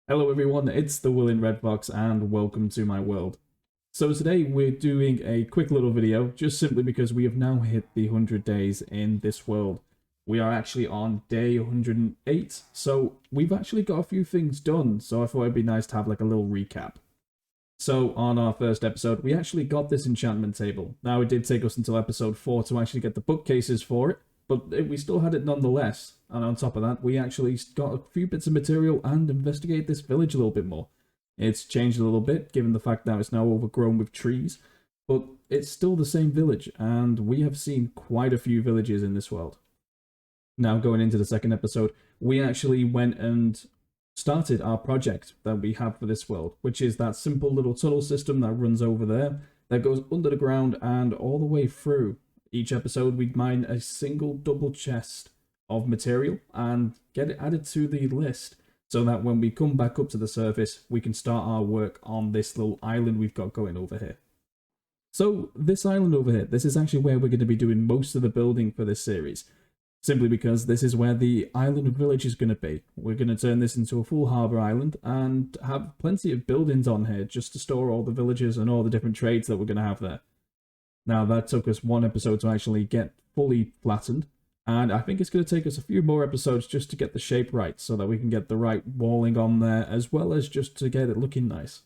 Hello everyone, it's the Will in Red Fox and welcome to my world. So today we're doing a quick little video just simply because we have now hit the 100 days in this world. We are actually on day 108, so we've actually got a few things done, so I thought it'd be nice to have like a little recap. So on our first episode, we actually got this enchantment table. Now it did take us until episode 4 to actually get the bookcases for it, but we still had it nonetheless. And on top of that, we actually got a few bits of material and investigated this village a little bit more. It's changed a little bit, given the fact that it's now overgrown with trees, but it's still the same village, and we have seen quite a few villages in this world. Now, going into the second episode, we actually went and started our project that we have for this world, which is that simple little tunnel system that runs over there, that goes under the ground and all the way through. Each episode, we'd mine a single double chest of material and get it added to the list so that when we come back up to the surface, we can start our work on this little island we've got going over here. So this island over here, this is actually where we're going to be doing most of the building for this series, simply because this is where the island village is going to be. We're going to turn this into a full harbour island and have plenty of buildings on here just to store all the villages and all the different trades that we're going to have there. Now, that took us one episode to actually get fully flattened, and I think it's going to take us a few more episodes just to get the shape right, so that we can get the right walling on there, as well as just to get it looking nice.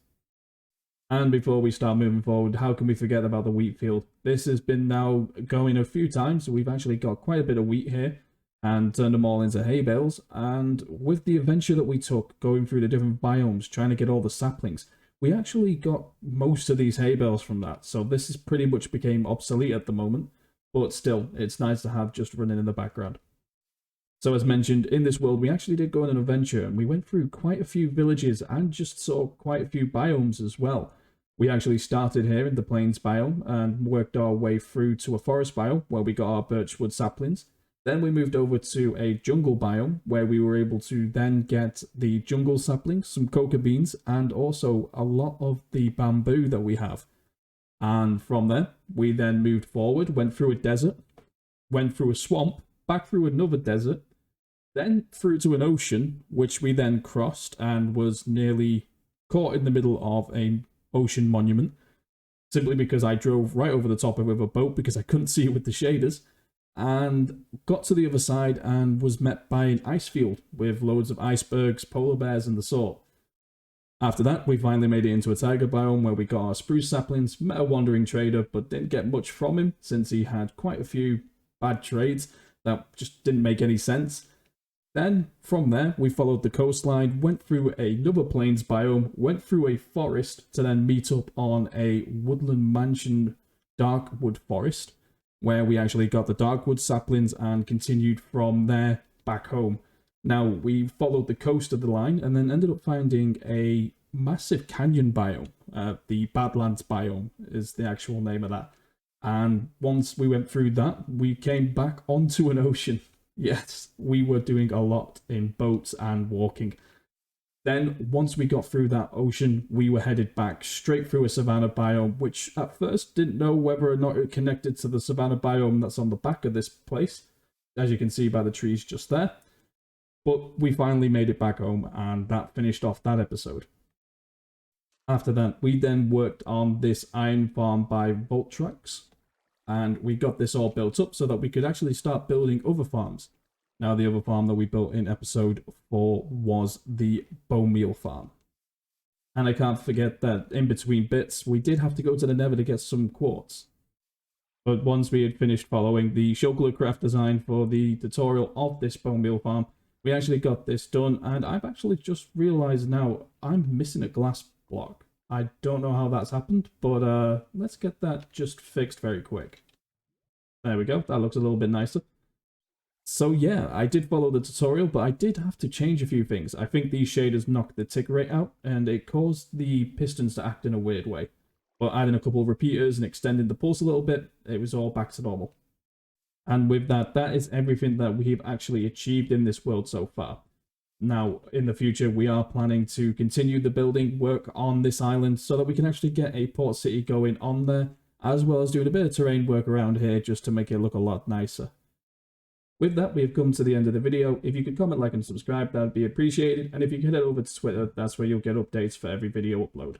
And before we start moving forward, how can we forget about the wheat field? This has been now going a few times, so we've actually got quite a bit of wheat here, and turned them all into hay bales, and with the adventure that we took, going through the different biomes, trying to get all the saplings, we actually got most of these hay bales from that, so this is pretty much became obsolete at the moment, but still, it's nice to have just running in the background. So as mentioned, in this world, we actually did go on an adventure, and we went through quite a few villages and just saw quite a few biomes as well. We actually started here in the plains biome and worked our way through to a forest biome where we got our birchwood saplings. Then we moved over to a jungle biome where we were able to then get the jungle saplings, some coca beans, and also a lot of the bamboo that we have. And from there, we then moved forward, went through a desert, went through a swamp, back through another desert, then through to an ocean, which we then crossed and was nearly caught in the middle of an ocean monument, simply because I drove right over the top of it with a boat because I couldn't see it with the shaders, and got to the other side and was met by an ice field with loads of icebergs, polar bears, and the sort. After that, we finally made it into a tiger biome where we got our spruce saplings, met a wandering trader, but didn't get much from him since he had quite a few bad trades that just didn't make any sense. Then, from there, we followed the coastline, went through another plains biome, went through a forest to then meet up on a woodland mansion darkwood forest, where we actually got the darkwood saplings and continued from there back home. Now, we followed the coast of the line and then ended up finding a massive canyon biome. The Badlands biome is the actual name of that. And once we went through that, we came back onto an ocean. Yes, we were doing a lot in boats and walking. Then, once we got through that ocean, we were headed back straight through a savanna biome, which at first didn't know whether or not it connected to the savanna biome that's on the back of this place, as you can see by the trees just there. But we finally made it back home, and that finished off that episode. After that, we then worked on this iron farm by Voltrax, and we got this all built up so that we could actually start building other farms. Now, the other farm that we built in episode 4 was the bone meal farm. And I can't forget that in between bits, we did have to go to the Nether to get some quartz. But once we had finished following the chocolate craft design for the tutorial of this bone meal farm, we actually got this done, and I've actually just realised now I'm missing a glass block. I don't know how that's happened, but let's get that just fixed very quick. There we go, that looks a little bit nicer. So yeah, I did follow the tutorial, but I did have to change a few things. I think these shaders knocked the tick rate out, and it caused the pistons to act in a weird way. But adding a couple of repeaters and extending the pulse a little bit, it was all back to normal. And with that, that is everything that we've actually achieved in this world so far. Now, in the future, we are planning to continue the building work on this island so that we can actually get a port city going on there, as well as doing a bit of terrain work around here just to make it look a lot nicer. With that, we have come to the end of the video. If you could comment, like, and subscribe, that would be appreciated. And if you could head over to Twitter, that's where you'll get updates for every video upload.